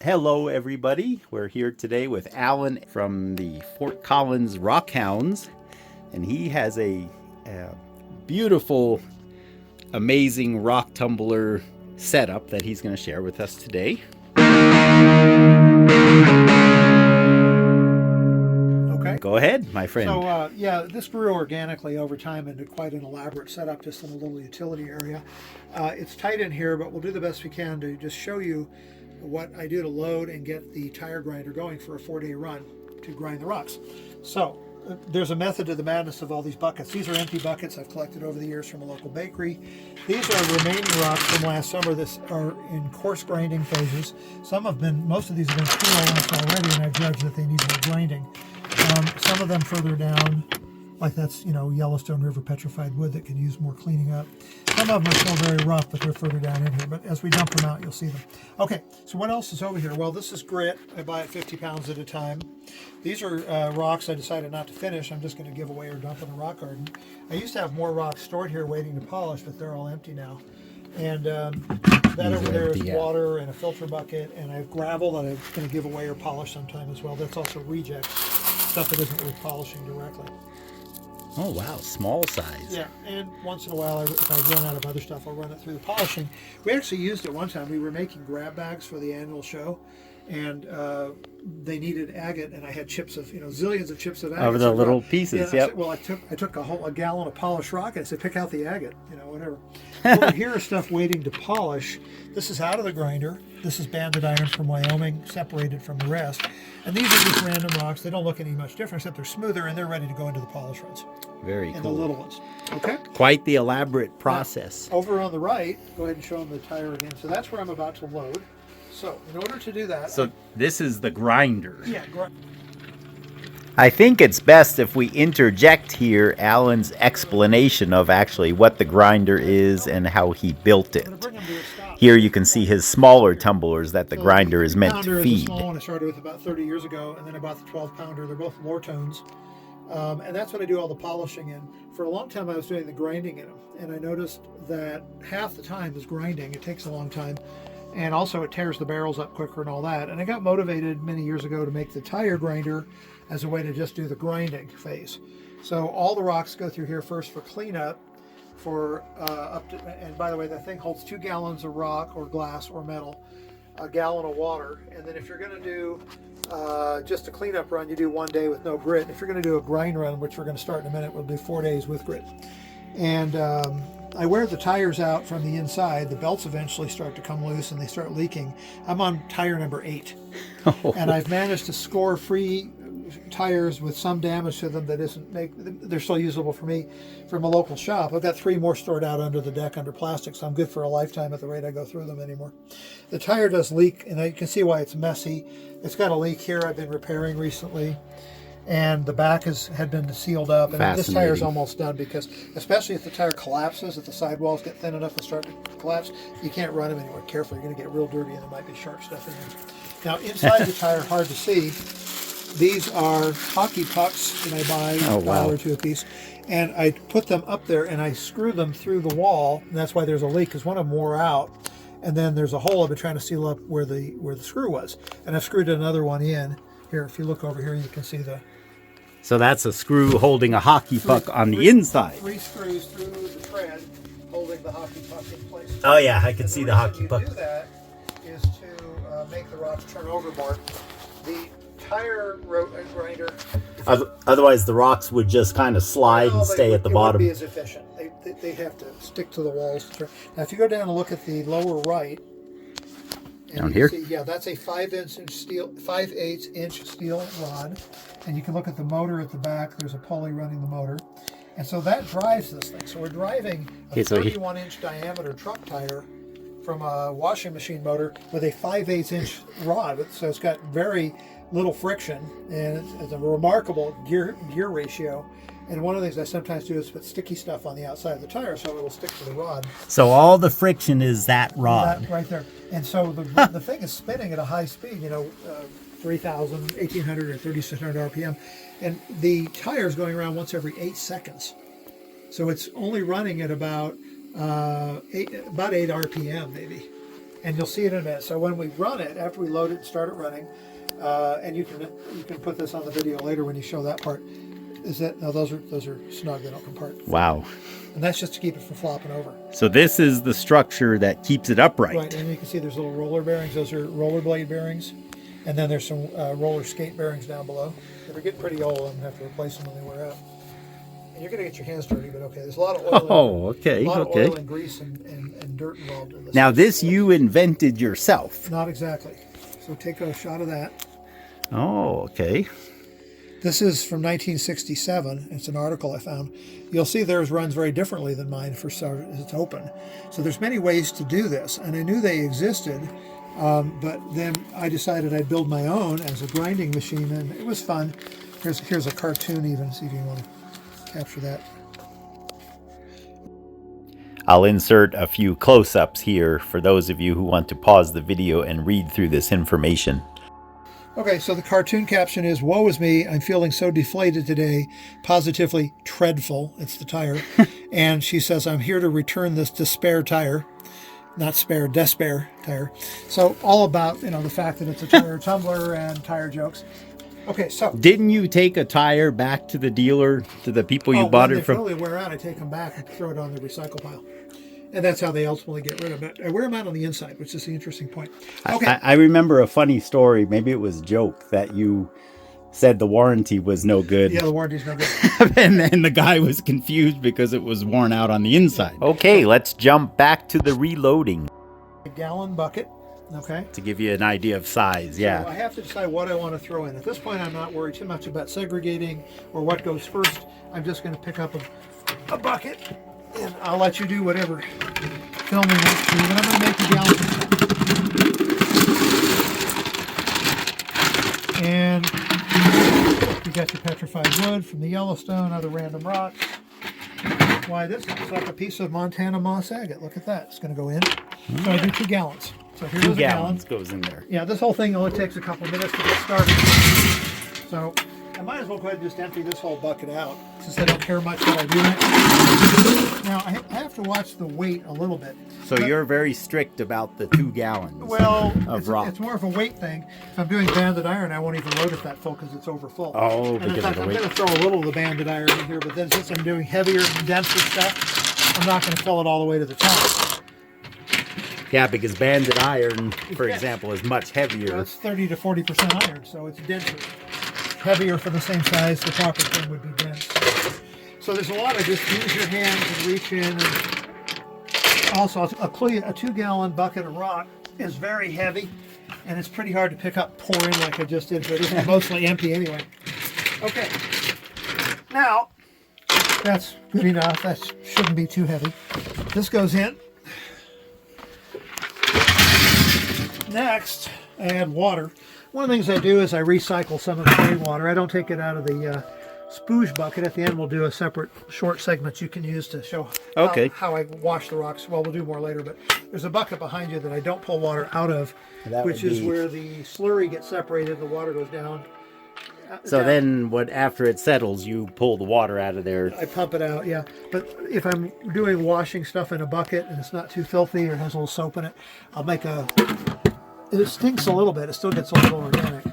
Hello, everybody. We're here today with Alan from the Fort Collins Rockhounds, and he has a beautiful, amazing rock tumbler setup that he's going to share with us today. Okay. Go ahead, my friend. So, yeah, this grew organically over time into quite an elaborate setup just in a little utility area. It's tight in here, but we'll do the best we can to just show you what I do to load and get the tire grinder going for a 4-day run to grind the rocks. So there's a method to the madness of all these buckets. These are empty buckets I've collected over the years from a local bakery. These are remaining rocks from last summer that are in coarse grinding phases. Most of these have been pre-oiled already, and I've judged that they need more grinding. Some of them further down, like that's, Yellowstone River petrified wood that could use more cleaning up. Some of them are still very rough, but they're further down in here. But as we dump them out, you'll see them. Okay, so what else is over here? Well, this is grit. I buy it 50 pounds at a time. These are rocks I decided not to finish. I'm just going to give away or dump in the rock garden. I used to have more rocks stored here waiting to polish, but they're all empty now. And that over there is water and a filter bucket, and I have gravel that I'm going to give away or polish sometime as well. That's also rejects, stuff that isn't worth polishing directly. Oh, wow, small size. Yeah, and once in a while, if I run out of other stuff, I'll run it through the polishing. We actually used it one time. We were making grab bags for the annual show, and they needed agate, and I had chips of, zillions of chips of agate. Over the little pieces, yeah, yep. Well, I took a gallon of polished rock, and I said, pick out the agate, whatever. Over here is stuff waiting to polish. This is out of the grinder. This is banded iron from Wyoming, separated from the rest. And these are just random rocks. They don't look any much different, except they're smoother, and they're ready to go into the polish runs. Very cool. And the little ones. Okay? Quite the elaborate process. Now, over on the right, go ahead and show them the tire again. So that's where I'm about to load. So in order to do that... So this is the grinder. Yeah. I think it's best if we interject here Alan's explanation of actually what the grinder is and how he built it. Here you can see his smaller tumblers that the grinder is meant to feed. Is the small one I started with about 30 years ago, and then I bought the 12-pounder. They're both Lortones. And that's what I do all the polishing in. For a long time I was doing the grinding in them, and I noticed that half the time is grinding. It takes a long time, and also it tears the barrels up quicker and all that. And I got motivated many years ago to make the tire grinder as a way to just do the grinding phase. So all the rocks go through here first for cleanup, and by the way, that thing holds 2 gallons of rock or glass or metal, a gallon of water, and then if you're going to do just a cleanup run, you do 1 day with no grit. If you're going to do a grind run, which we're going to start in a minute, we'll do 4 days with grit. And I wear the tires out from the inside. The belts eventually start to come loose and they start leaking. I'm on tire number 8. And I've managed to score free tires with some damage to them that they're still usable for me from a local shop. I've got 3 more stored out under the deck under plastic, so I'm good for a lifetime at the rate I go through them anymore. The tire does leak, and you can see why it's messy. It's got a leak here I've been repairing recently, and the back had been sealed up, and this tire is almost done because, especially if the tire collapses, if the sidewalls get thin enough and start to collapse, you can't run them anywhere. Careful, you're going to get real dirty and there might be sharp stuff in there. Now inside the tire, hard to see, these are hockey pucks that I buy $1 or $2 a piece, and I put them up there and I screw them through the wall, and that's why there's a leak, because one of them wore out, and then there's a hole I've been trying to seal up where the screw was, and I've screwed another one in. Here, if you look over here, you can see the... So that's a screw holding a hockey puck on the inside. 3 screws through the tread holding the hockey puck in place. Oh yeah, I can see the hockey puck. The reason you do that is to make the rocks turn over more. The tire grinder... Otherwise the rocks would just kind of slide and stay at the bottom. It wouldn't be as efficient. They have to stick to the walls. Now if you go down and look at the lower right... Down here? See, yeah, that's a 5/8 inch steel rod. And you can look at the motor at the back. There's a pulley running the motor. And so that drives this thing. So we're driving a 31-inch diameter truck tire from a washing machine motor with a 5/8 inch rod. So it's got very little friction, and it's a remarkable gear ratio. And one of the things I sometimes do is put sticky stuff on the outside of the tire so it'll stick to the rod. So all the friction is that rod. That right there. And so the thing is spinning at a high speed, 3,000, 1,800, or 3,600 RPM. And the tire is going around once every 8 seconds. So it's only running at about 8 RPM maybe. and you'll see it in a minute. So when we run it, after we load it and start it running, and you can put this on the video later when you show that part. Is that no? Those are snug. They don't come apart. Wow. And that's just to keep it from flopping over. So this is the structure that keeps it upright. Right, and you can see there's little roller bearings. Those are roller blade bearings. And then there's some roller skate bearings down below. They're getting pretty old. I'm going to have to replace them when they wear out. And you're going to get your hands dirty, but okay. There's a lot of oil. Oh, okay. A lot of oil and grease and dirt involved in this. Now this you invented yourself. Not exactly. So take a shot of that. Oh, okay. This is from 1967. It's an article I found. You'll see theirs runs very differently than mine for it's open. So there's many ways to do this, and I knew they existed, but then I decided I'd build my own as a grinding machine, and it was fun. Here's a cartoon even, see if you want to capture that. I'll insert a few close-ups here for those of you who want to pause the video and read through this information. Okay, so the cartoon caption is, "Woe is me, I'm feeling so deflated today, positively dreadful." It's the tire. And she says, "I'm here to return this despair tire." Not spare, despair tire. So all about, the fact that it's a tire tumbler and tire jokes. Okay, so. Didn't you take a tire back to the dealer, to the people you bought it from? When they really wear out, I take them back and throw it on the recycle pile. And that's how they ultimately get rid of it. I wear them out on the inside, which is the interesting point. Okay. I remember a funny story. Maybe it was a joke that you said the warranty was no good. Yeah, the warranty's no good. And then the guy was confused because it was worn out on the inside. Okay, let's jump back to the reloading. A gallon bucket, okay? To give you an idea of size, yeah. So I have to decide what I want to throw in. At this point, I'm not worried too much about segregating or what goes first. I'm just going to pick up a bucket. And I'll let you do whatever filming next to you, but I'm going to make a gallon. And you got your petrified wood from the Yellowstone, other random rocks. Why, this looks like a piece of Montana moss agate. Look at that. It's going to go in. So I do 2 gallons. So here's 2 gallons goes in there. Yeah, this whole thing only takes a couple minutes to get started. So I might as well go ahead and just empty this whole bucket out, since I don't care much what I do in it. Now, I have to watch the weight a little bit. So you're very strict about the 2 gallons of rock. It's more of a weight thing. If I'm doing banded iron, I won't even load it that full because it's over full. Oh, and in fact, I'm going to throw a little of the banded iron in here, but then since I'm doing heavier, denser stuff, I'm not going to fill it all the way to the top. Yeah, because banded iron, for example, is much heavier. So it's 30 to 40% iron, so it's denser. Heavier for the same size, the proper thing would be dense. So there's a lot of just use your hands and reach in. And also, a 2-gallon bucket of rock is very heavy, and it's pretty hard to pick up, pour in like I just did, but it's mostly empty anyway. Okay, now that's good enough. That shouldn't be too heavy. This goes in. Next, I add water. One of the things I do is I recycle some of the rainwater. I don't take it out of the spooge bucket. At the end, we'll do a separate short segment you can use to show how I wash the rocks. Well, we'll do more later, but there's a bucket behind you that I don't pull water out of, which is where the slurry gets separated, the water goes down. So then after it settles, you pull the water out of there. I pump it out, yeah. But if I'm doing washing stuff in a bucket and it's not too filthy or has a little soap in it, I'll make it stinks a little bit. It still gets a little organic.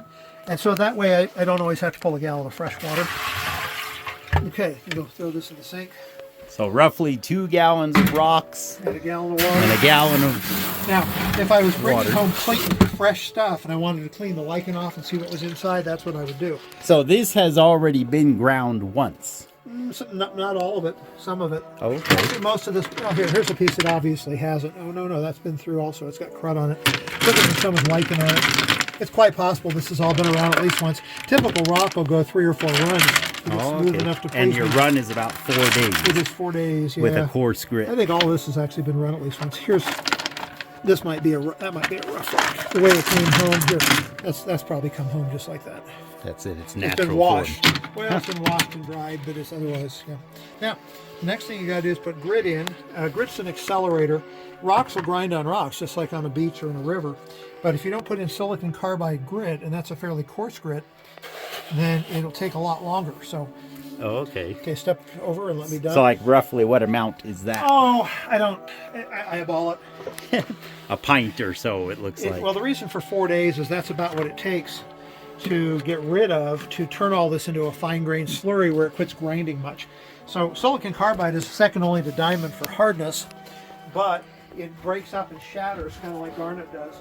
And so that way I don't always have to pull a gallon of fresh water. Okay, you'll throw this in the sink. So roughly 2 gallons of rocks. And a gallon of water. And a gallon of Now, if I was bringing home completely fresh stuff and I wanted to clean the lichen off and see what was inside, that's what I would do. So this has already been ground once. Not all of it, some of it. Oh, okay. Most of this, here's a piece that obviously hasn't. Oh, no, that's been through also. It's got crud on it. Look at some lichen on it. It's quite possible this has all been around at least once. Typical rock will go 3 or 4 runs. It's smooth enough to and your run is about 4 days. It is 4 days, yeah. With a coarse grit. I think all this has actually been run at least once. That might be a rough rock. The way it came home here, that's probably come home just like that. That's it. It's natural. It's been washed. Form. Well, it's been washed and dried, but it's otherwise, yeah. Now, the next thing you got to do is put grit in. Grit's an accelerator. Rocks will grind on rocks, just like on a beach or in a river. But if you don't put in silicon carbide grit, and that's a fairly coarse grit, then it'll take a lot longer. So Oh, okay. Okay, step over and let me dump. So like roughly what amount is that? Oh, I eyeball it. A pint or so, it looks like. Well, the reason for 4 days is that's about what it takes to get rid of, to turn all this into a fine-grained slurry where it quits grinding much. So silicon carbide is second only to diamond for hardness, but it breaks up and shatters kind of like garnet does.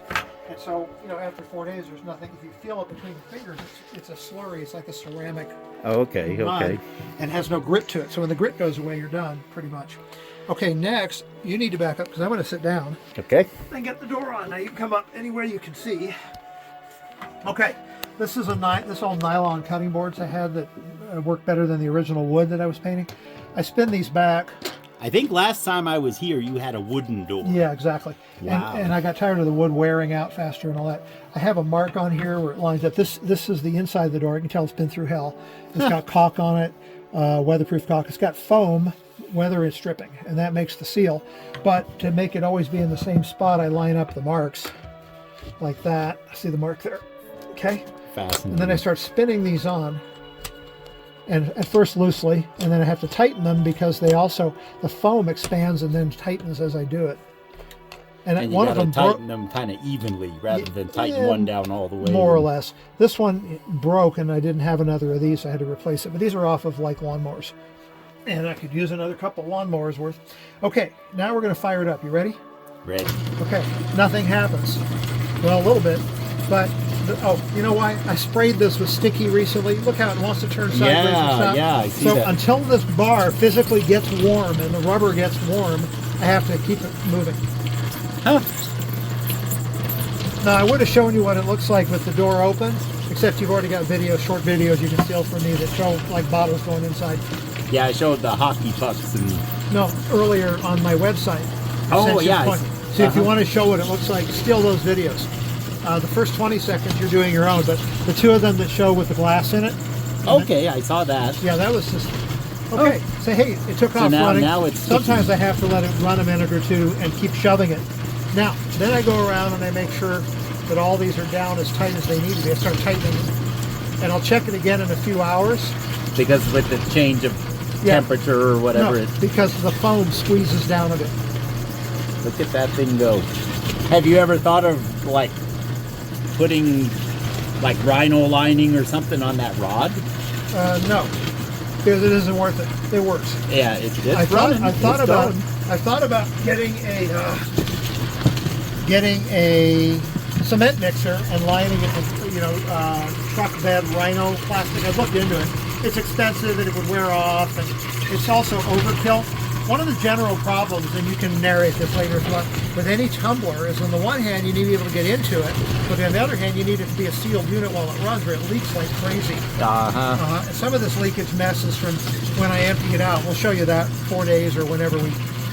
And so, after 4 days, there's nothing. If you feel it between the fingers, it's a slurry. It's like a ceramic Okay, mud, okay. and has no grit to it. So when the grit goes away, you're done, pretty much. Okay, next, you need to back up because I'm going to sit down Okay. and get the door on. Now you can come up anywhere you can see. Okay, this is this old nylon cutting boards I had that work better than the original wood that I was painting. I spin these back. I think last time I was here, you had a wooden door. Yeah, exactly. Wow. And I got tired of the wood wearing out faster and all that. I have a mark on here where it lines up. This is the inside of the door. You can tell it's been through hell. It's got caulk on it, weatherproof caulk. It's got foam, weather and stripping, and that makes the seal. But to make it always be in the same spot, I line up the marks like that. See the mark there? Okay. Fascinating. And then I start spinning these on. And at first loosely, and then I have to tighten them because the foam expands and then tightens as I do it. And one you of gotta them tighten them kind of evenly rather than tighten one down all the way. more or less. This one broke and I didn't have another of these. So I had to replace it. But these are off of like lawnmowers. And I could use another couple lawnmowers worth. Okay, now we're going to fire it up. You ready? Ready. Okay, nothing happens. Well, a little bit, but you know why? I sprayed this with sticky recently. Look how it wants to turn sideways and stop. Yeah, I see so that. until this bar physically gets warm and the rubber gets warm, I have to keep it moving. Huh. Now, I would have shown you what it looks like with the door open, except you've already got short videos you can steal from me that show like bottles going inside. Yeah, I showed the hockey pucks and... No, earlier on my website. Oh, yeah. So if you want to show what it looks like, steal those videos. The first 20 seconds you're doing your own, but the two of them that show with the glass in it. Okay, I saw that. Yeah, that was just... Okay, so hey, it took off running. Now it's Sometimes I have to let it run a minute or two and keep shoving it. Now, then I go around and I make sure that all these are down as tight as they need to be. I start tightening it. And I'll check it again in a few hours. Because with the change of temperature or whatever. No, because the foam squeezes down a bit. Look at that thing go. Have you ever thought of like putting like rhino lining or something on that rod? No, because it isn't worth it. It works. Yeah, it's I thought about getting a cement mixer and lining it with truck bed rhino plastic. I've looked into it. It's expensive and it would wear off, and it's also overkill. One of the general problems, and you can narrate this later if you want, with any tumbler is on the one hand you need to be able to get into it, but on the other hand you need it to be a sealed unit while it runs or it leaks like crazy. And some of this leakage mess is from when I empty it out. We'll show you that 4 days or whenever we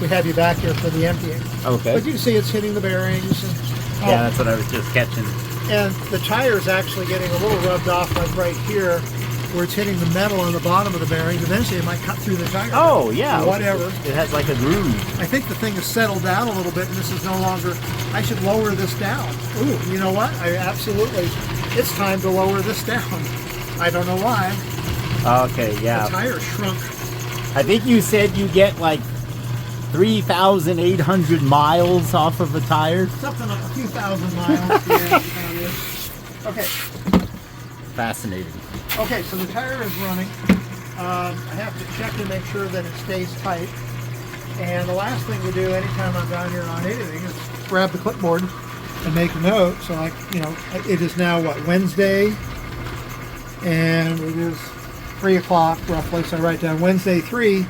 have you back here for the emptying. Okay. But you can see it's hitting the bearings. And, yeah, that's what I was just catching. And the tire is actually getting a little rubbed off like right here, where it's hitting the metal on the bottom of the bearings. Eventually it might cut through the tire. Oh, yeah. Whatever. It has like a groove. I think the thing has settled down a little bit and this is no longer, I should lower this down. Ooh, you know what? It's time to lower this down. I don't know why. Okay, yeah. The tire shrunk. I think you said you get like 3,800 miles off of a tire. Something like a few thousand miles. Yeah, okay. Fascinating. Okay, so the tire is running. I have to check to make sure that it stays tight. And the last thing to do anytime I'm down here on anything is grab the clipboard and make a note. So it is now Wednesday, and it is 3 o'clock roughly. So I write down Wednesday 3,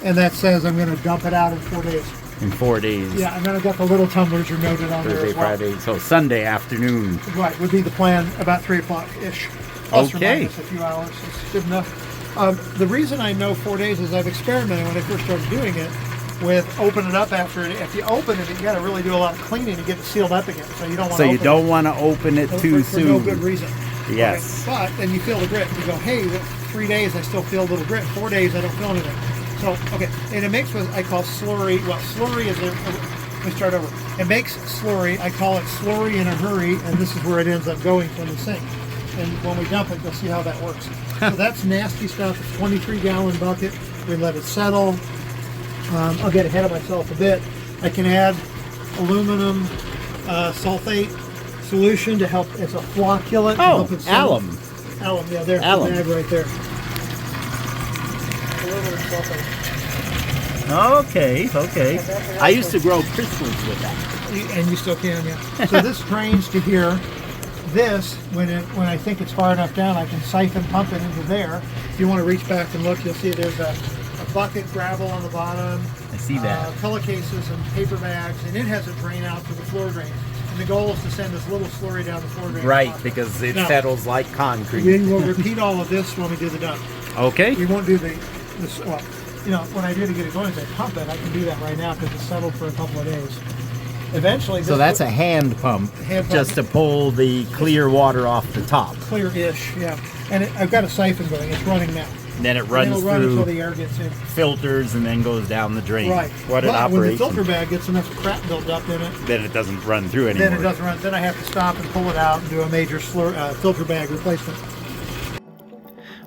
and that says I'm going to dump it out in 4 days. In 4 days. Yeah, and then I've got the little tumblers are noted on there as well. Friday, so Sunday afternoon. Right, would be the plan, about 3 o'clock-ish. Plus or Okay. minus a few hours. It's good enough. The reason I know 4 days is I've experimented when I first started doing it with open it up after it. If you open it, you got to really do a lot of cleaning to get it sealed up again. So you don't want So to you don't want to open it too for soon. no good reason. Yes. Okay. But then you feel the grit. You go, hey, 3 days I still feel a little grit. 4 days I don't feel anything. So, okay, and it makes what I call slurry. Well, slurry is let me start over. It makes slurry. I call it slurry in a hurry, and this is where it ends up going from the sink. and when we dump it, you'll see how that works. So that's nasty stuff. It's a 23-gallon bucket. We let it settle. I'll get ahead of myself a bit. I can add aluminum sulfate solution to help as a flocculant. To help it settle. Alum. Alum, yeah, there's Alum. the bag right there. Aluminum sulfate. Okay. I used to grow crystals with that. And you still can, yeah. So this drains to here. This, when I think it's far enough down, I can siphon pump it into there. If you want to reach back and look, you'll see there's a bucket, gravel on the bottom. I see that. Pillowcases and paper bags, and it has a drain out to the floor drain. And the goal is to send this little slurry down the floor drain. Right, because it settles like concrete. We will repeat all of this when we do the dump. Okay. We won't do this. Well, you know, when I do to get it going, if I pump it, I can do that right now because it's settled for a couple of days. Eventually, So that's a hand pump, just to pull the clear water off the top. Clear-ish, yeah. And I've got a siphon going. It's running now. And then it runs it'll run through until the air gets in. filters and then goes down the drain. Right. What an But operation. when the filter bag gets enough crap built up in it, Then it doesn't run through anymore. then it doesn't run. Then I have to stop and pull it out and do a major filter bag replacement.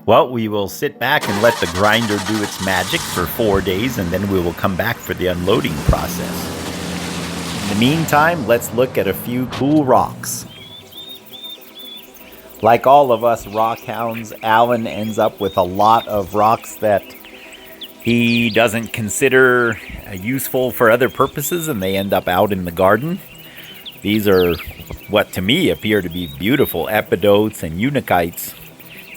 Well, we will sit back and let the grinder do its magic for 4 days, and then we will come back for the unloading process. In the meantime, let's look at a few cool rocks. Like all of us rock hounds, Alan ends up with a lot of rocks that he doesn't consider useful for other purposes, and they end up out in the garden. These are what to me appear to be beautiful epidotes and unakites.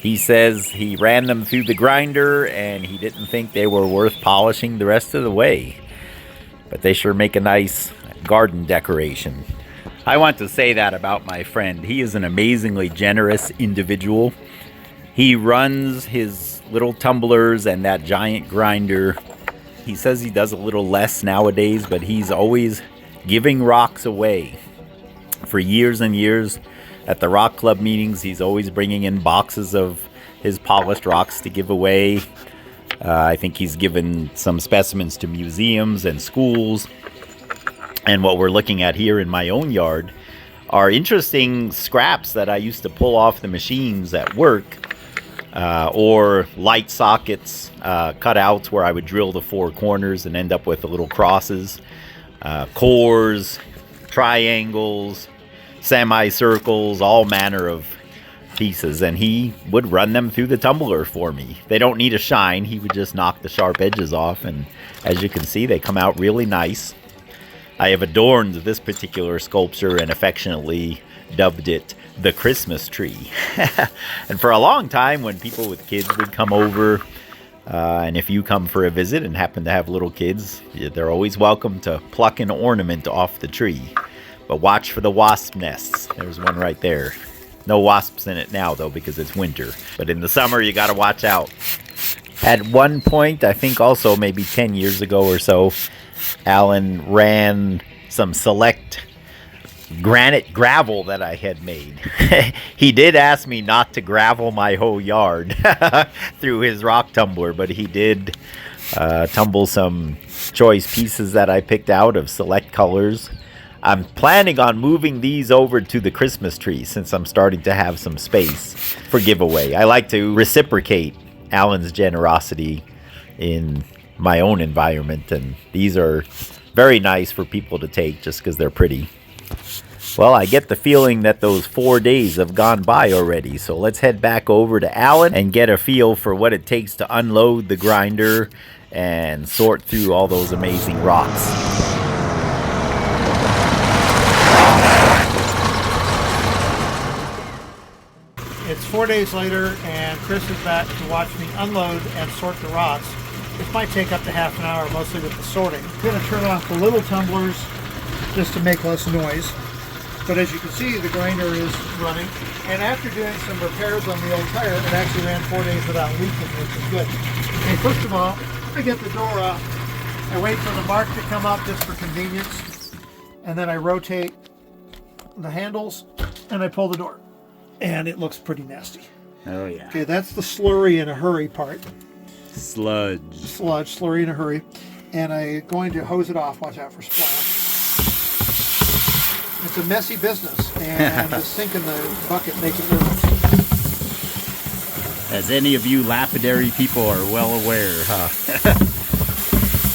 He says he ran them through the grinder and he didn't think they were worth polishing the rest of the way. But they sure make a nice garden decoration. I want to say that about my friend. He is an amazingly generous individual. He runs his little tumblers and that giant grinder. He says he does a little less nowadays, but he's always giving rocks away. For years and years at the rock club meetings, he's always bringing in boxes of his polished rocks to give away. I think he's given some specimens to museums and schools. And what we're looking at here in my own yard are interesting scraps that I used to pull off the machines at work, or light sockets, cutouts where I would drill the four corners and end up with the little crosses, cores, triangles, semicircles, all manner of pieces. And he would run them through the tumbler for me. They don't need a shine. He would just knock the sharp edges off, and as you can see, they come out really nice. I have adorned this particular sculpture and affectionately dubbed it the Christmas tree. And for a long time, when people with kids would come over, and if you come for a visit and happen to have little kids, they're always welcome to pluck an ornament off the tree. But watch for the wasp nests. There's one right there. No wasps in it now, though, because it's winter. But in the summer, you got to watch out. At one point, I think also maybe 10 years ago or so, Alan ran some select granite gravel that I had made. He did ask me not to gravel my whole yard through his rock tumbler, but he did tumble some choice pieces that I picked out of select colors. I'm planning on moving these over to the Christmas tree since I'm starting to have some space for giveaway. I like to reciprocate Alan's generosity in my own environment, and these are very nice for people to take just because they're pretty. Well, I get the feeling that those 4 days have gone by already, so let's head back over to Alan and get a feel for what it takes to unload the grinder and sort through all those amazing rocks. It's 4 days later, and Chris is back to watch me unload and sort the rocks. This might take up to half an hour, mostly with the sorting. I'm going to turn off the little tumblers just to make less noise. But as you can see, the grinder is running. And after doing some repairs on the old tire, it actually ran 4 days without leaking, which is good. And first of all, I get the door up. I wait for the mark to come up just for convenience. And then I rotate the handles and I pull the door. And it looks pretty nasty. Oh, yeah. Okay, that's the slurry in a hurry part. Sludge, slurry in a hurry. And I'm going to hose it off. Watch out for splash. It's a messy business, and the sink and the bucket make it nervous. As any of you lapidary people are well aware, huh?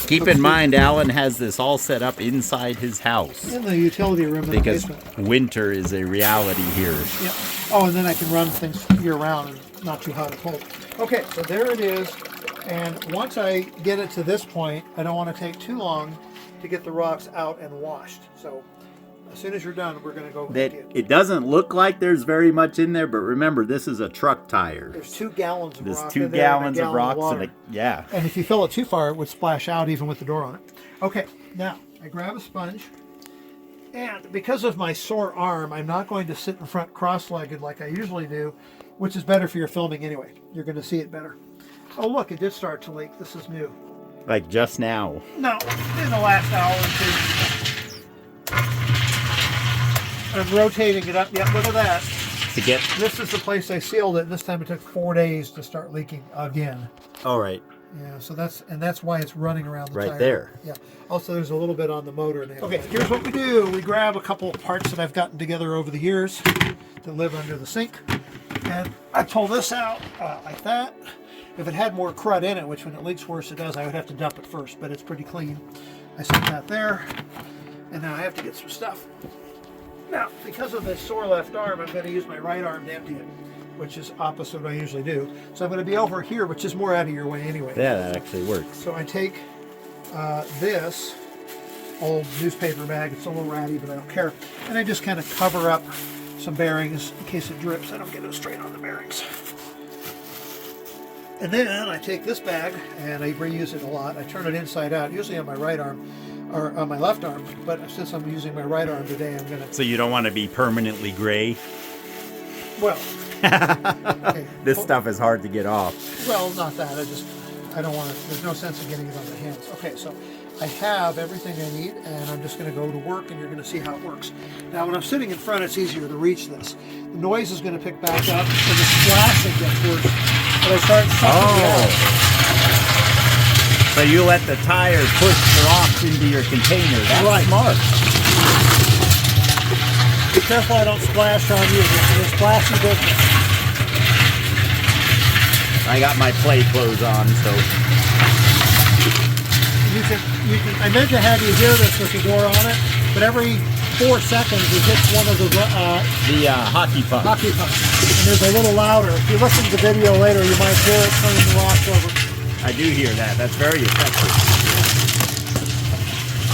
Keep in mind, Alan has this all set up inside his house. In the utility room in Because the basement. winter is a reality here. Yep. Oh, and then I can run things year round and not too hot or cold. Okay, so there it is. And once I get it to this point, I don't want to take too long to get the rocks out and washed. So as soon as you're done, we're going to go That empty it. it doesn't look like there's very much in there, but remember, this is a truck tire. There's 2 gallons of There's rock 2 in there and a gallons of gallon rocks water. and yeah. And if you fill it too far, it would splash out even with the door on it. Okay, now I grab a sponge. And because of my sore arm, I'm not going to sit in front cross-legged like I usually do, which is better for your filming anyway. You're going to see it better. Oh, look, it did start to leak. This is new. Like just now. No, in the last hour or 2. I'm rotating it up. Yeah, look at that. To get. This is the place I sealed it. This time it took 4 days to start leaking again. All right. Yeah, so that's why it's running around the Right tire. there. Yeah. Also, there's a little bit on the motor. Okay, here's what we do. We grab a couple of parts that I've gotten together over the years that live under the sink, and I pull this out like that. If it had more crud in it, which when it leaks worse it does, I would have to dump it first, but it's pretty clean. I set that there, and now I have to get some stuff. Now, because of this sore left arm, I'm going to use my right arm to empty it, which is opposite what I usually do. So I'm going to be over here, which is more out of your way anyway. Yeah, that actually works. So I take this old newspaper bag. It's a little ratty, but I don't care. And I just kind of cover up some bearings in case it drips. I don't get it straight on the bearings. And then I take this bag, and I reuse it a lot. I turn it inside out, usually on my right arm, or on my left arm. But since I'm using my right arm today, I'm going to... So you don't want to be permanently gray? Well... okay. This stuff is hard to get off. Well, not that. I don't want to, there's no sense in getting it on my hands. Okay, so I have everything I need, and I'm just going to go to work, and you're going to see how it works. Now, when I'm sitting in front, it's easier to reach this. The noise is going to pick back up, and the splashing gets worse. But I start sucking it out. So you let the tire push the rocks into your container. That's Right. smart. Be careful I don't splash on you. It's a splashy business. I got my play clothes on, so You can. I meant to have you hear this with the door on it, but every 4 seconds it hits one of the hockey puck. hockey pucks, and there's a little louder. If you listen to the video later, you might hear it turning the rocks over. I do hear that. That's very effective.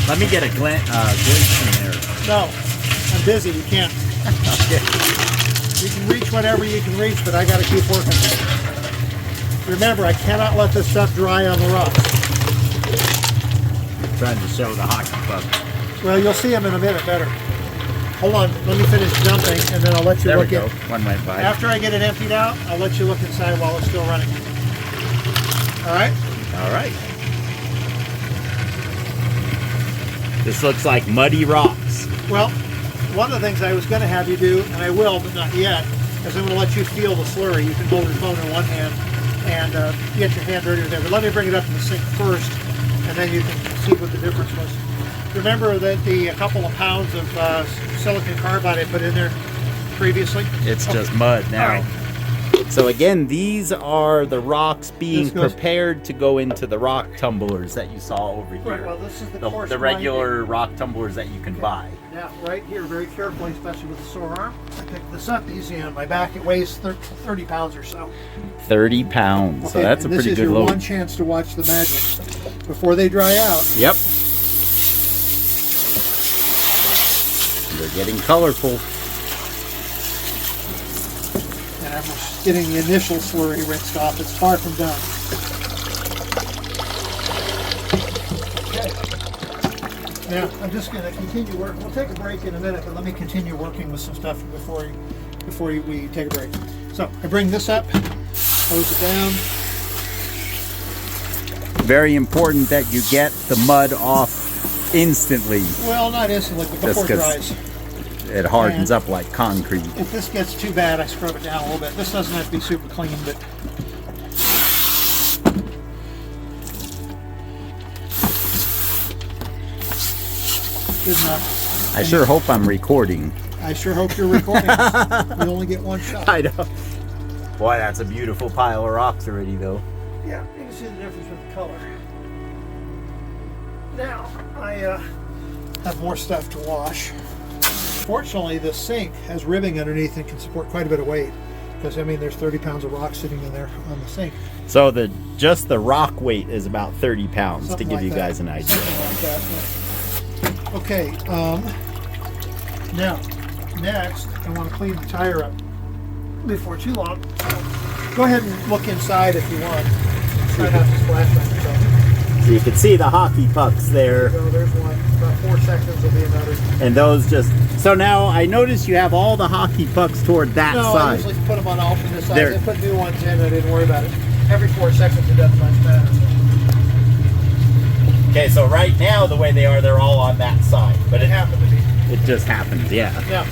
Let me get a glimpse in there. No, I'm busy. You can't. Okay. You can reach whatever you can reach, but I got to keep working. Remember, I cannot let this stuff dry on the rocks. Trying to show the hockey puck. Well, you'll see them in a minute better. Hold on, let me finish dumping, and then I'll let you There we look go. in. One went by. After I get it emptied out, I'll let you look inside while it's still running. All right? All right. This looks like muddy rocks. Well, one of the things I was going to have you do, and I will, but not yet, is I'm going to let you feel the slurry. You can hold your phone in one hand and get your hand dirty with it. But let me bring it up to the sink first, and then you can see what the difference was. Remember that a couple of pounds of silicon carbide I put in there previously? It's just mud now. All right. So again, these are the rocks being This goes- prepared to go into the rock tumblers that you saw over here. Right, well, this is the coarse the regular rock tumblers that you can buy. Now, right here, very carefully, especially with the sore arm, I picked this up easy on my back. It weighs 30 pounds or so. 30 pounds. So that's a and pretty this good is your load. one chance to watch the magic before they dry out. Yep. They're getting colorful. And I'm just getting the initial slurry rinsed off. It's far from done. Okay. Now, I'm just going to continue working. We'll take a break in a minute, but let me continue working with some stuff before we take a break. So, I bring this up, close it down. Very important that you get the mud off instantly. Well, not instantly, but before it Just 'cause dries. It hardens up like concrete. If this gets too bad, I scrub it down a little bit. This doesn't have to be super clean, but good enough. I sure hope I'm recording. I sure hope you're recording. We only get one shot. I know. Boy, that's a beautiful pile of rocks already, though. Yeah, you can see the difference with the color. Now, I have more stuff to wash. Fortunately, the sink has ribbing underneath and can support quite a bit of weight. Because, I mean, there's 30 pounds of rock sitting in there on the sink. So just the rock weight is about 30 pounds Something to give like you that. guys an idea. Something like that, yeah. Okay, now, next, I want to clean the tire up before too long. Go ahead and look inside if you want. Try not to splash on yourself. So you can see the hockey pucks there. So there's one. About 4 seconds will be another. And those just... So now I notice you have all the hockey pucks toward that No, I side. usually put them on alternate sides. There. I put new ones in. I didn't worry about it. Every 4 seconds it doesn't much matter. Okay, so right now the way they are, they're all on that side. But It happened to be. it just happens, yeah. Yeah.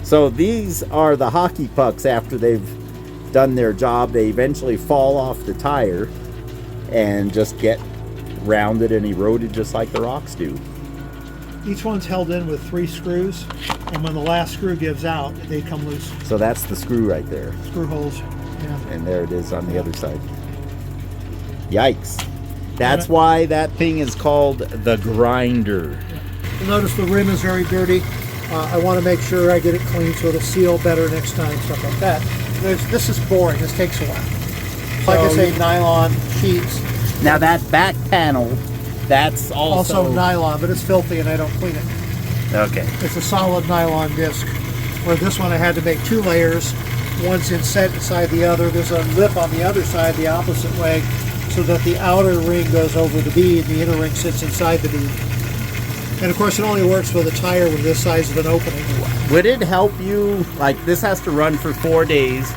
So these are the hockey pucks after they've done their job. They eventually fall off the tire and just get rounded and eroded just like the rocks do. Each one's held in with 3 screws, and when the last screw gives out, they come loose. So that's the screw right there. Screw holes. Yeah. And there it is on the other side. Yikes. That's why that thing is called the grinder. You'll notice the rim is very dirty. I want to make sure I get it clean so it'll seal better next time, stuff like that. This is boring. This takes a while. Like I say, nylon sheets. Now that back panel, that's Also nylon, but it's filthy and I don't clean it. Okay. It's a solid nylon disc. Where this one I had to make 2 layers. One's set inside the other. There's a lip on the other side the opposite way so that the outer ring goes over the bead and the inner ring sits inside the bead. And of course it only works with a tire with this size of an opening. Would it help you, like this has to run for 4 days,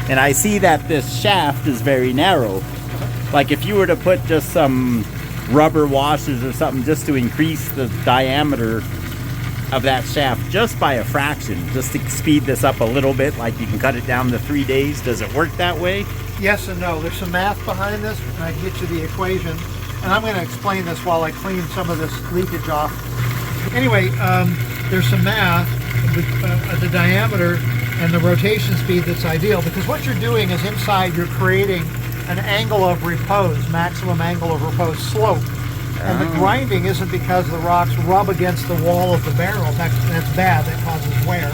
and I see that this shaft is very narrow. Like if you were to put just some rubber washers or something just to increase the diameter of that shaft just by a fraction, just to speed this up a little bit, like you can cut it down to 3 days, does it work that way? Yes and no. There's some math behind this, and I can get you the equation. And I'm going to explain this while I clean some of this leakage off. Anyway, there's some math, the diameter and the rotation speed that's ideal, because what you're doing is inside you're creating an angle of repose, maximum angle of repose slope. And the grinding isn't because the rocks rub against the wall of the barrel. That's bad. That causes wear.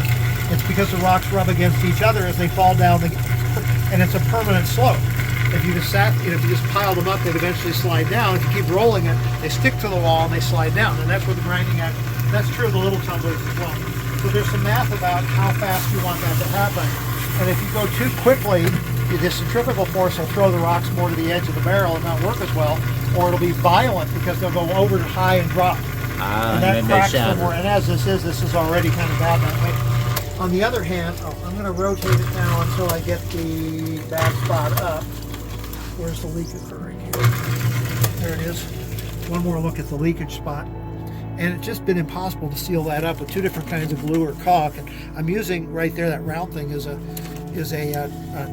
It's because the rocks rub against each other as they fall down, and it's a permanent slope. If you just pile them up, they'd eventually slide down. If you keep rolling it, they stick to the wall and they slide down. And that's where the grinding act. That's true of the little tumblers as well. So there's some math about how fast you want that to happen. And if you go too quickly, the centrifugal force will throw the rocks more to the edge of the barrel and not work as well, or it'll be violent because they'll go over to high and drop. And that cracks them more. And as this is already kind of bad that way. On the other hand, I'm going to rotate it now until I get the bad spot up. Where's the leak occurring here? There it is. One more look at the leakage spot. And it's just been impossible to seal that up with 2 different kinds of glue or caulk. And I'm using right there, that round thing is a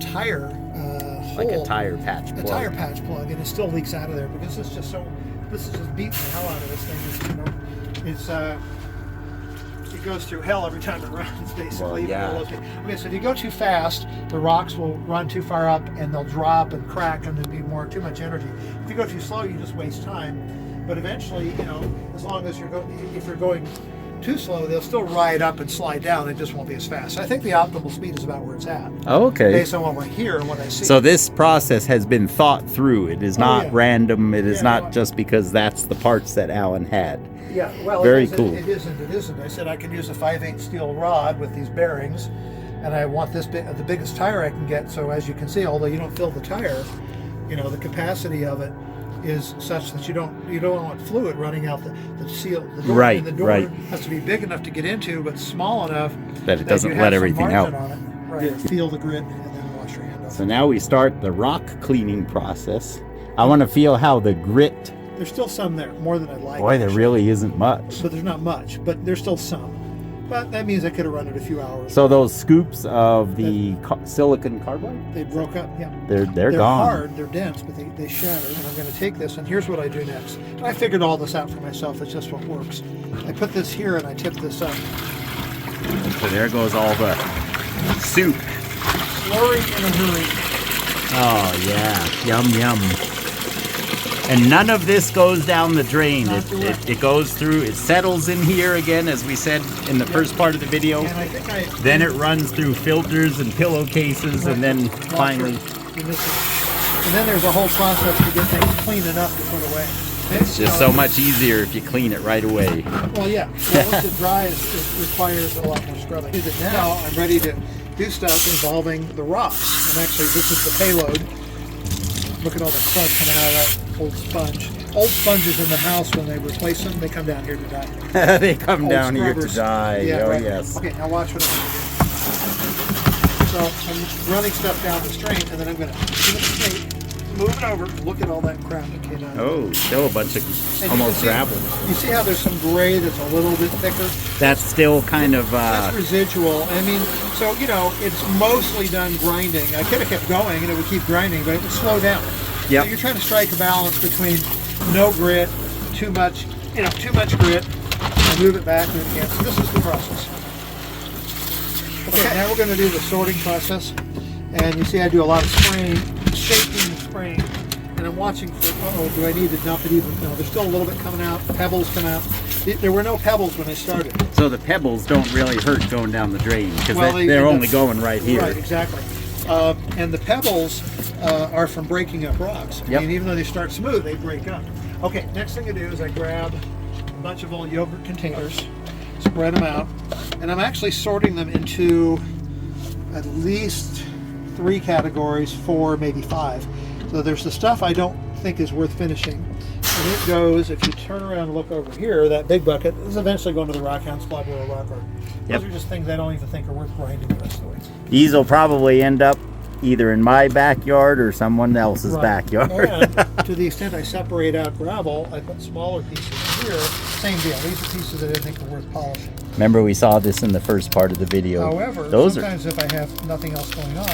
tire hole. Like a tire patch plug. A tire patch plug, and it still leaks out of there because this is just beating the hell out of this thing. It goes through hell every time it runs, basically. Well, yeah. Okay, so if you go too fast, the rocks will run too far up and they'll drop and crack and there'll be too much energy. If you go too slow, you just waste time. But eventually, as long as if you're going too slow, they'll still ride up and slide down. It just won't be as fast. So I think the optimal speed is about where it's at. Okay. Based on what I hear and what I see. So this process has been thought through. It is not random. It is not just because that's the parts that Alan had. Yeah, well, Very cool. It isn't. I said I can use a 5/8 steel rod with these bearings, and I want the biggest tire I can get. So as you can see, although you don't fill the tire, the capacity of it is such that you don't want fluid running out the seal. The door, right, and the door right. has to be big enough to get into, but small enough that it doesn't let everything out. On it. Right. Feel the grit and then wash your hand off. So now we start the rock cleaning process. I want to feel how the grit. There's still some there, more than I'd like. Boy, there really isn't much. But there's not much, but there's still some. But that means I could have run it a few hours. So those scoops of the silicon carbide? They broke up, yeah. They're They're gone. hard, they're dense, but they shatter. And I'm going to take this, and here's what I do next. I figured all this out for myself. It's just what works. I put this here, and I tip this up. So there goes all the soup. Slurry in a hurry. Oh, yeah. Yum, yum. And none of this goes down the drain. It goes through, it settles in here again, as we said in the first part of the video. And I think then it runs through filters and pillowcases, and then finally... And then there's a whole process to get things clean enough to put away. It's just so much easier if you clean it right away. Well, yeah. Well, once it dries, it requires a lot more scrubbing. Now I'm ready to do stuff involving the rocks. And actually, this is the payload. Look at all the crud coming out of that old sponge. Old sponges in the house, when they replace them, they come down here to die. They come Old down scrubbers. Here to die. Yeah, oh, right. yes. Okay, now watch what I'm going to do. So I'm running stuff down the stream, and then I'm going to give it a tape, move it over, look at all that crap that came out. Oh, still a bunch of And almost gravel. You see how there's some gray that's a little bit thicker? That's still kind of... That's residual. I mean, so, you know, it's mostly done grinding. I could have kept going, and it would keep grinding, but it would slow down. Yep. So you're trying to strike a balance between no grit, too much grit, and move it back and again. So this is the process. Okay, now we're going to do the sorting process. And you see I do a lot of spraying, shaking and spraying. And I'm watching for, do I need to dump it even? No, there's still a little bit coming out. Pebbles come out. There were no pebbles when I started. So the pebbles don't really hurt going down the drain, because Well, they're only going right here. Right, exactly. And the pebbles are from breaking up rocks. Yep. I mean, even though they start smooth, they break up. Okay, next thing I do is I grab a bunch of old yogurt containers, spread them out, and I'm actually sorting them into at least 3 categories, 4, maybe 5. So there's the stuff I don't think is worth finishing. And it goes, if you turn around and look over here, that big bucket is eventually going to the rock hound squad or a rocker. Those are just things I don't even think are worth grinding the rest of the way. These will probably end up either in my backyard or someone else's backyard. And to the extent I separate out gravel, I put smaller pieces here. Same deal. These are pieces that I think are worth polishing. Remember, we saw this in the first part of the video. However, sometimes if I have nothing else going on,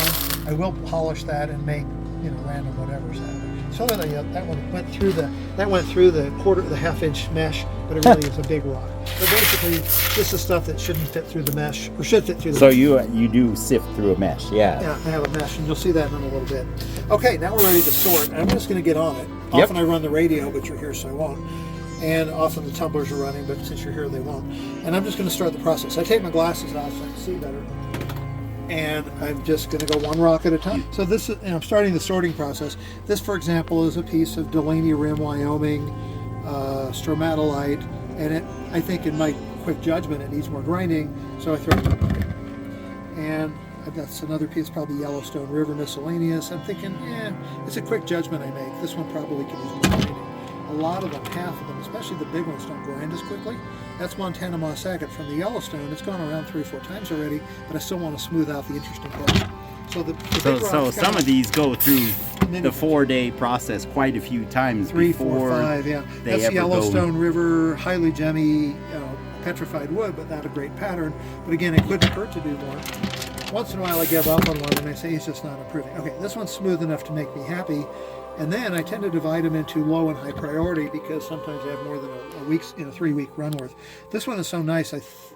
I will polish that and make, you know, random whatever's out of it. So that one went through the half-inch mesh, but it really is a big rock. But basically, this is stuff that shouldn't fit through the mesh, or should fit through the mesh. So you do sift through a mesh, yeah. Yeah, I have a mesh, and you'll see that in a little bit. Okay, now we're ready to sort. I'm just going to get on it. Often I run the radio, but you're here, so I won't. And often the tumblers are running, but since you're here, they won't. And I'm just going to start the process. I take my glasses off so I can see better. And I'm just going to go one rock at a time. So this is, and I'm starting the sorting process. This, for example, is a piece of Delaney Rim, Wyoming, stromatolite, and I think in my quick judgment, it needs more grinding, so I throw it in the bucket. And that's another piece, probably Yellowstone River miscellaneous. I'm thinking, it's a quick judgment I make. This one probably could use more grinding. A lot of them, half of them, especially the big ones, don't grind as quickly. That's Montana moss agate from the Yellowstone. It's gone around 3 or 4 times already, but I still want to smooth out the interesting parts. So some of these go through the 4-day process quite a few times 3, before 4, 5, yeah. That's the Yellowstone River, highly gemmy, petrified wood, but not a great pattern. But again, it couldn't hurt to do more. Once in a while I give up on one and I say it's just not improving. Okay, this one's smooth enough to make me happy. And then I tend to divide them into low and high priority because sometimes I have more than a week's, 3-week run worth. This one is so nice,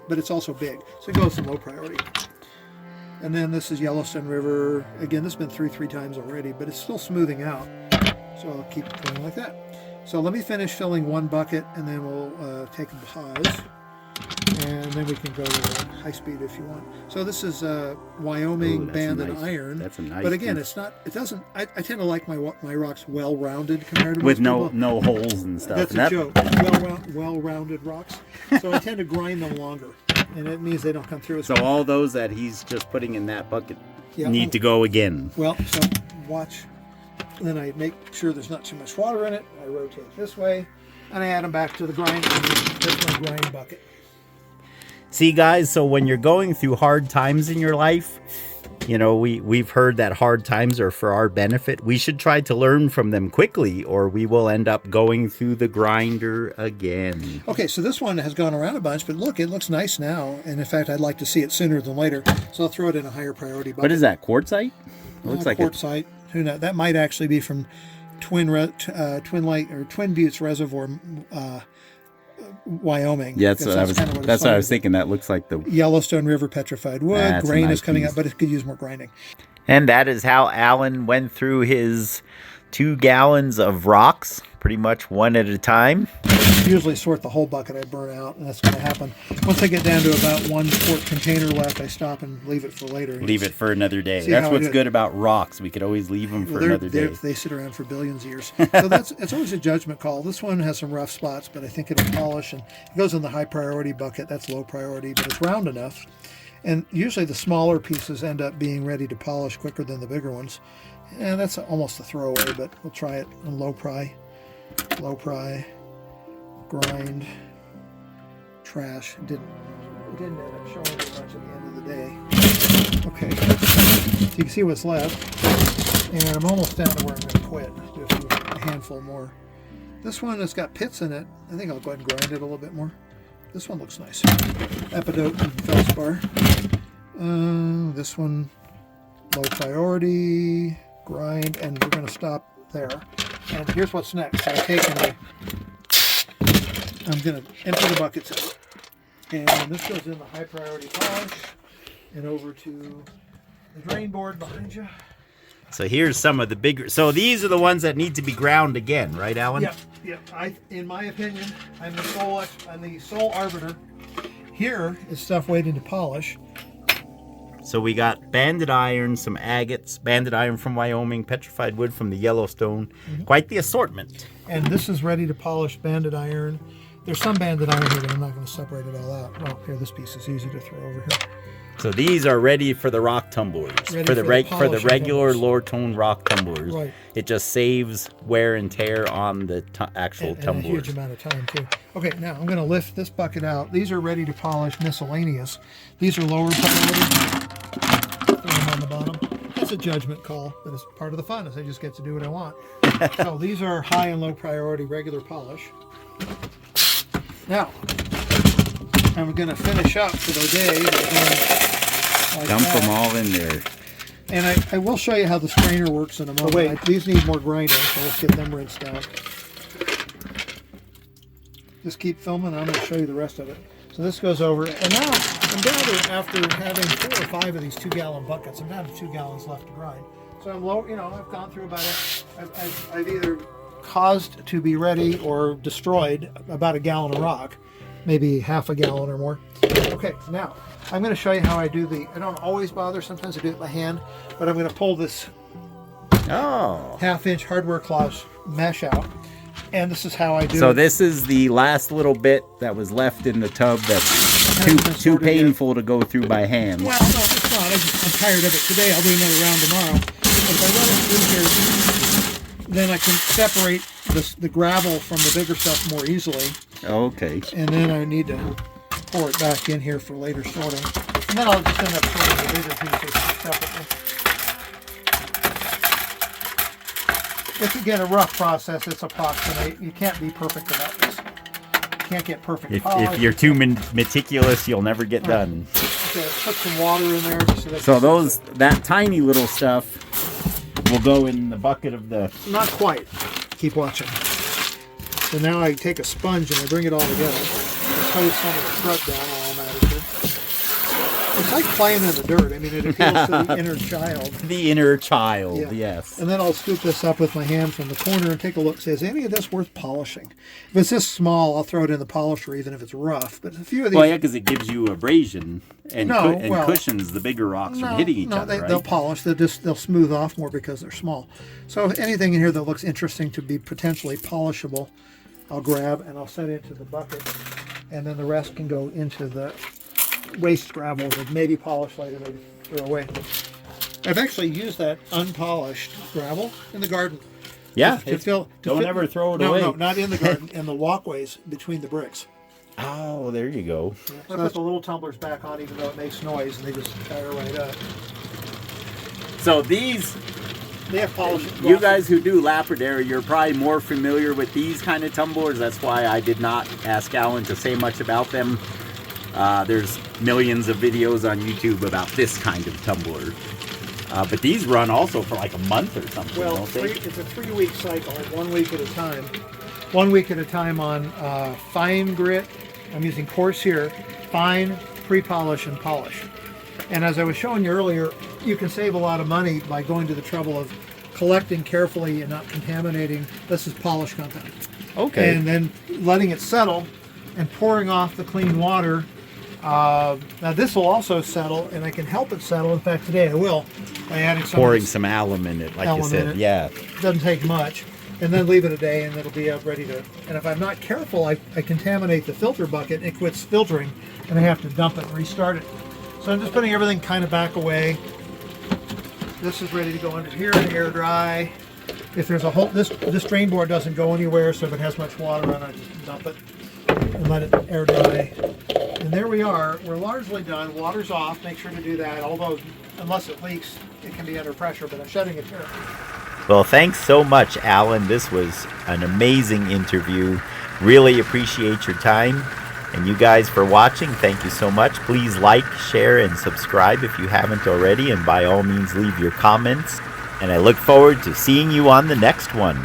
but it's also big, so it goes to low priority. And then this is Yellowstone River. Again, this has been through 3 times already, but it's still smoothing out. So I'll keep going like that. So let me finish filling one bucket, and then we'll take a pause. And then we can go to high speed if you want. So this is Wyoming band and iron. That's a nice. But again, it's not. It doesn't. I tend to like my rocks well-rounded compared to with most no holes and stuff. That's a joke. Well-rounded rocks. So I tend to grind them longer, and it means they don't come through as So all those that he's just putting in that bucket need to go again. Well, so watch. And then I make sure there's not too much water in it. I rotate this way, and I add them back to the grind. That's my grind bucket. See, guys, so when you're going through hard times in your life, we've heard that hard times are for our benefit. We should try to learn from them quickly, or we will end up going through the grinder again. Okay, so this one has gone around a bunch, but look, it looks nice now. And in fact, I'd like to see it sooner than later. So I'll throw it in a higher priority bucket. What is that, quartzite? It looks like quartzite. Who knows? That might actually be from Twin Buttes Reservoir, Wyoming. Yeah, that's what I was thinking. That looks like the Yellowstone River petrified wood. Grain is coming up, but it could use more grinding. And that is how Alan went through his 2 gallons of rocks, pretty much one at a time. Usually sort the whole bucket, I burn out, and that's going to happen. Once I get down to about 1 quart container left, I stop and leave it for later. Leave it for another day. That's what's good about rocks. We could always leave them for another day. They sit around for billions of years. So it's always a judgment call. This one has some rough spots, but I think it'll polish, and it goes in the high priority bucket. That's low priority, but it's round enough. And usually the smaller pieces end up being ready to polish quicker than the bigger ones. And that's almost a throwaway, but we'll try it on low pry, grind, trash. It didn't end up showing me much at the end of the day. Okay, so you can see what's left. And I'm almost down to where I'm going to quit. Do a handful more. This one has got pits in it. I think I'll go ahead and grind it a little bit more. This one looks nice. Epidote and feldspar. This one, low priority, grind, and we're going to stop there. And here's what's next. I'm going to empty the buckets out. And this goes in the high priority polish and over to the drain board behind you. So here's some of the bigger. So these are the ones that need to be ground again, right, Alan? Yeah. In my opinion, I'm the sole arbiter. Here is stuff waiting to polish. So we got banded iron, some agates, banded iron from Wyoming, petrified wood from the Yellowstone. Quite the assortment. And this is ready to polish banded iron. There's some banded iron here, but I'm not going to separate it all out. Oh, here, this piece is easy to throw over here. So these are ready for the rock tumblers, for the regular lower tone rock tumblers. Right. It just saves wear and tear on the actual tumblers. And a huge amount of time too. Okay, now I'm going to lift this bucket out. These are ready to polish miscellaneous. These are lower priority. Throw them on the bottom. It's a judgment call, but it's part of the fun. Is I just get to do what I want. So these are high and low priority regular polish. Now I'm going to finish up for the day. Like Dump them all in there. And I will show you how the strainer works in a moment. Wait, these need more grinding, so let's get them rinsed out. Just keep filming, and I'm going to show you the rest of it. So this goes over, and now I'm down to, after having 4 or 5 of these 2-gallon buckets, I'm down to 2 gallons left to grind. So I'm low, I've gone through about it. I've either caused to be ready or destroyed about 1 gallon of rock, maybe half a gallon or more. Okay, now I'm going to show you how I do I don't always bother, sometimes I do it by hand, but I'm going to pull this 1/2-inch hardware cloth mesh out, and this is how I do it. So this is the last little bit that was left in the tub that's too painful to go through by hand. Well, no, it's not. I'm tired of it today. I'll do another round tomorrow. But if I run it through here, then I can separate the gravel from the bigger stuff more easily. Okay. And then I need to pour it back in here for later sorting. And then I'll just end up sorting the bigger pieces separately. It's, again, a rough process. It's approximate. You can't be perfect about this. You can't get perfect polish. If you're too meticulous, you'll never get done. Okay, put some water in there. So that tiny little stuff will go in the bucket of the... Not quite. Keep watching. So now I take a sponge and I bring it all together. I place some of the crud down automatically. It's like playing in the dirt. I mean, it appeals to the inner child. The inner child, yes. And then I'll scoop this up with my hand from the corner and take a look. Say, is any of this worth polishing? If it's this small, I'll throw it in the polisher, even if it's rough. But a few of these... Well, yeah, because it gives you abrasion and cushions the bigger rocks from hitting each other, right? They'll polish. They'll smooth off more because they're small. So anything in here that looks interesting to be potentially polishable, I'll grab and I'll set into the bucket. And then the rest can go into the waste gravel that maybe polish later, maybe throw away. I've actually used that unpolished gravel in the garden. Yeah, don't ever throw it away. No, not in the garden, in the walkways between the bricks. Oh, there you go. Yeah, so I put the little tumblers back on, even though it makes noise, and they just fire right up. So these... They have polish. You guys who do Lapidary, you're probably more familiar with these kind of tumblers. That's why I did not ask Alan to say much about them. There's millions of videos on YouTube about this kind of tumbler. But these run also for like a month or something, well, don't they? It's a 3-week cycle, 1 week at a time. 1 week at a time on fine grit. I'm using coarse here. Fine, pre-polish, and polish. And as I was showing you earlier, you can save a lot of money by going to the trouble of collecting carefully and not contaminating. This is polish content. Okay. And then letting it settle and pouring off the clean water. Now this will also settle, and I can help it settle. In fact, today I will by adding Pouring some alum in it, like you said. Yeah. Doesn't take much. And then leave it a day, and it'll be ready to. And if I'm not careful, I contaminate the filter bucket, and it quits filtering, and I have to dump it and restart it. So I'm just putting everything kind of back away. This is ready to go under here and air dry. If there's a hole, this drain board doesn't go anywhere, so if it has much water on it, I just dump it and let it air dry. And there we are. We're largely done. Water's off. Make sure to do that. Although, unless it leaks, it can be under pressure, but I'm shutting it here. Well, thanks so much, Alan. This was an amazing interview. Really appreciate your time. And you guys for watching, thank you so much. Please like, share, and subscribe if you haven't already. And by all means, leave your comments. And I look forward to seeing you on the next one.